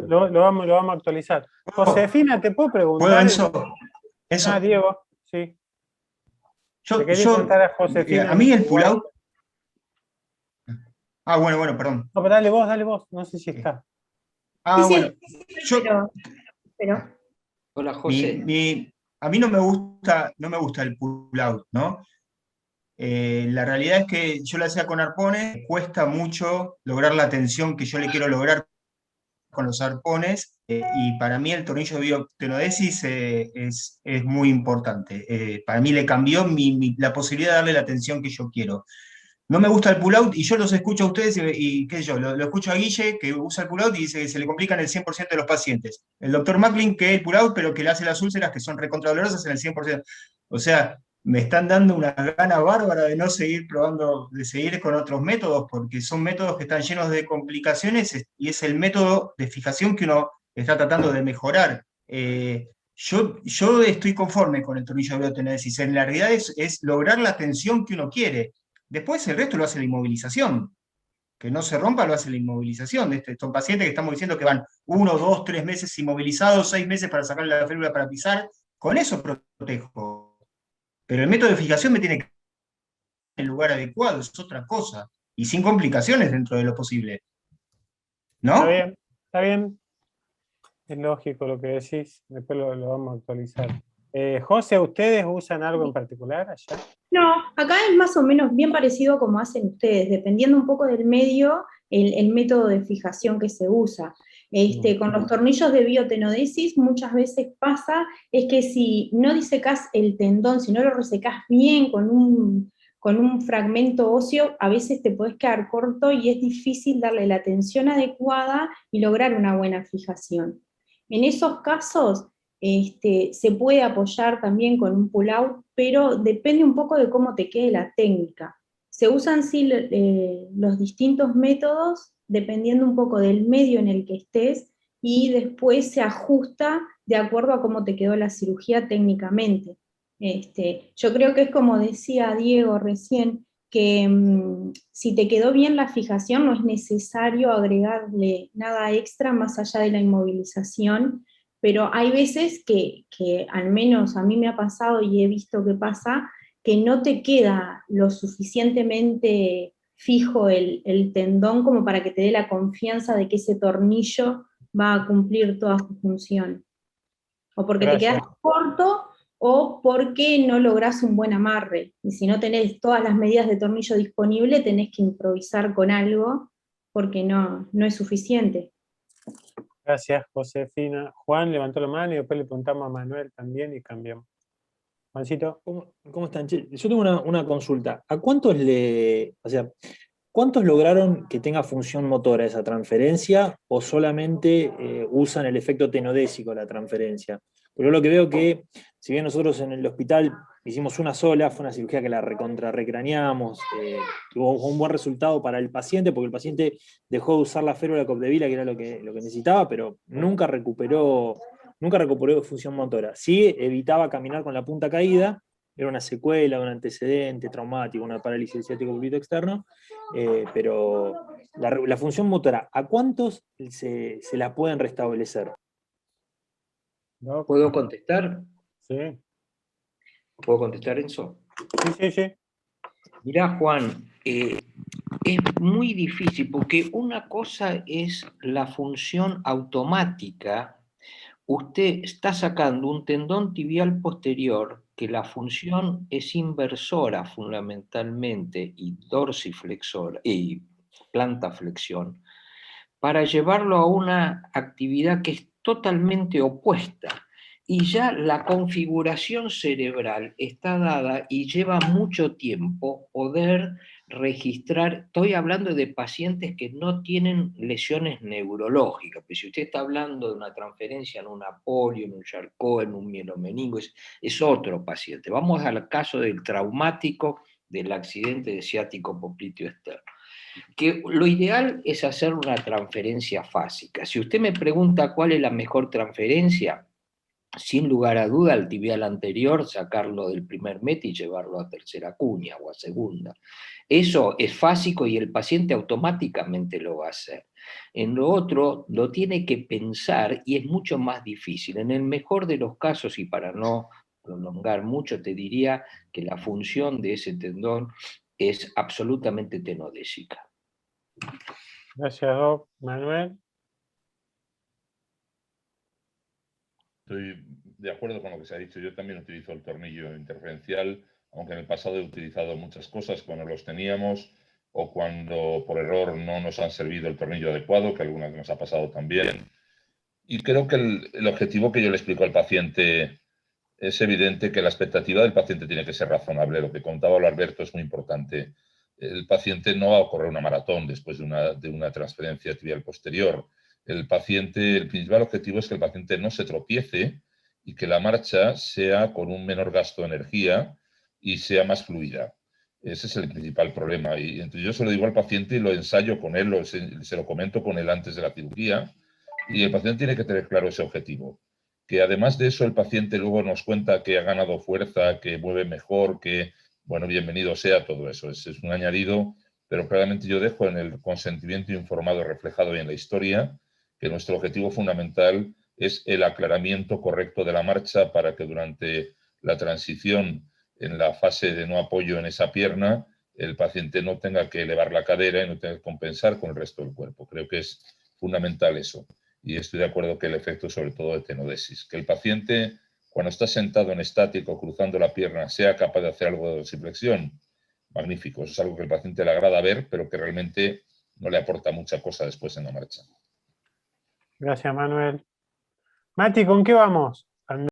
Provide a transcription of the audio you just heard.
lo vamos a actualizar. Josefina, ¿te puedo preguntar? ¿Puedo, Enzo? Ah, Diego, sí. Te quería preguntar a Josefina. A mí el pull-out... bueno, perdón. No, pero dale vos, no sé si está. Bueno. Pero... Hola, José. A mí no me gusta el pull-out, ¿no? La realidad es que yo la hacía con arpones, cuesta mucho lograr la tensión que yo le quiero lograr con los arpones, y para mí el tornillo de bioctenodesis es muy importante. Para mí le cambió la posibilidad de darle la tensión que yo quiero. No me gusta el pull-out, y yo los escucho a ustedes, y qué sé yo, lo escucho a Guille, que usa el pull-out y dice que se le complican el 100% de los pacientes. El doctor Macklin, que es el pull-out, pero que le hace las úlceras, que son recontra-dolorosas, en el 100%. O sea, me están dando una gana bárbara de no seguir probando, de seguir con otros métodos, porque son métodos que están llenos de complicaciones, y es el método de fijación que uno está tratando de mejorar. Yo estoy conforme con el tornillo de bioctenodesis. En realidad es lograr la tensión que uno quiere. Después el resto lo hace la inmovilización. Que no se rompa lo hace la inmovilización. Son pacientes que estamos diciendo que van 1, 2, 3 meses inmovilizados, 6 meses para sacarle la férula para pisar. Con eso protejo. Pero el método de fijación me tiene que en el lugar adecuado, es otra cosa. Y sin complicaciones dentro de lo posible. ¿No? Está bien. Es lógico lo que decís. Después lo vamos a actualizar. José, ¿ustedes usan algo en particular allá? No, acá es más o menos bien parecido como hacen ustedes, dependiendo un poco del medio, el método de fijación que se usa. Con los tornillos de bioctenodesis muchas veces pasa, es que si no disecás el tendón, si no lo resecás bien con un fragmento óseo, a veces te podés quedar corto y es difícil darle la tensión adecuada y lograr una buena fijación. En esos casos, se puede apoyar también con un pull-out, pero depende un poco de cómo te quede la técnica. Se usan sí los distintos métodos dependiendo un poco del medio en el que estés, y después se ajusta de acuerdo a cómo te quedó la cirugía técnicamente. Yo creo que es como decía Diego recién, que si te quedó bien la fijación no es necesario agregarle nada extra más allá de la inmovilización, pero hay veces que al menos a mí me ha pasado y he visto que pasa, que no te queda lo suficientemente fijo el tendón como para que te dé la confianza de que ese tornillo va a cumplir toda su función. O porque te quedas corto, o porque no lográs un buen amarre. Y si no tenés todas las medidas de tornillo disponible, tenés que improvisar con algo, porque no es suficiente. Gracias, Josefina. Juan levantó la mano y después le preguntamos a Manuel también y cambiamos. Juancito. ¿Cómo están? Yo tengo una consulta. ¿A cuántos cuántos lograron que tenga función motora esa transferencia, o solamente usan el efecto tenodésico la transferencia? Pero lo que veo que, si bien nosotros en el hospital hicimos una sola, fue una cirugía que la recraneamos, tuvo un buen resultado para el paciente, porque el paciente dejó de usar la férula Capdevila, que era lo que necesitaba, pero nunca recuperó función motora. Sí evitaba caminar con la punta caída, era una secuela, un antecedente traumático, una parálisis del ciático púbico externo, pero la función motora, ¿a cuántos se la pueden restablecer? ¿Puedo contestar? Sí. ¿Puedo contestar, Enzo? Sí. Mirá, Juan, es muy difícil, porque una cosa es la función automática. Usted está sacando un tendón tibial posterior, que la función es inversora fundamentalmente, y dorsiflexora, y plantaflexión, para llevarlo a una actividad que es totalmente opuesta. Y ya la configuración cerebral está dada y lleva mucho tiempo poder registrar. Estoy hablando de pacientes que no tienen lesiones neurológicas, pero si usted está hablando de una transferencia en una polio, en un Charcot, en un mielomeningo, es otro paciente. Vamos al caso del traumático del accidente de ciático popliteo externo, que lo ideal es hacer una transferencia fásica. Si usted me pregunta cuál es la mejor transferencia, sin lugar a duda, al tibial anterior, sacarlo del primer met y llevarlo a tercera cuña o a segunda. Eso es fásico y el paciente automáticamente lo va a hacer. En lo otro, lo tiene que pensar y es mucho más difícil. En el mejor de los casos, y para no prolongar mucho, te diría que la función de ese tendón es absolutamente tenodésica. Gracias, Doc. Manuel. Estoy de acuerdo con lo que se ha dicho. Yo también utilizo el tornillo interferencial, aunque en el pasado he utilizado muchas cosas cuando los teníamos o cuando por error no nos han servido el tornillo adecuado, que alguna vez nos ha pasado también. Y creo que el objetivo que yo le explico al paciente es evidente que la expectativa del paciente tiene que ser razonable. Lo que contaba Alberto es muy importante. El paciente no va a correr una maratón después de una transferencia tibial posterior. El principal objetivo es que el paciente no se tropiece y que la marcha sea con un menor gasto de energía y sea más fluida. Ese es el principal problema. Y entonces yo se lo digo al paciente y lo ensayo con él, se lo comento con él antes de la cirugía, y el paciente tiene que tener claro ese objetivo. Que además de eso el paciente luego nos cuenta que ha ganado fuerza, que mueve mejor, que, bueno, bienvenido sea todo eso. Es un añadido, pero claramente yo dejo en el consentimiento informado reflejado en la historia que nuestro objetivo fundamental es el aclaramiento correcto de la marcha para que durante la transición en la fase de no apoyo en esa pierna el paciente no tenga que elevar la cadera y no tenga que compensar con el resto del cuerpo. Creo que es fundamental eso. Y estoy de acuerdo que el efecto sobre todo de tenodesis. Que el paciente, cuando está sentado en estático, cruzando la pierna, sea capaz de hacer algo de dorsiflexión, magnífico. Eso es algo que al paciente le agrada ver, pero que realmente no le aporta mucha cosa después en la marcha. Gracias, Manuel. Mati, ¿con qué vamos?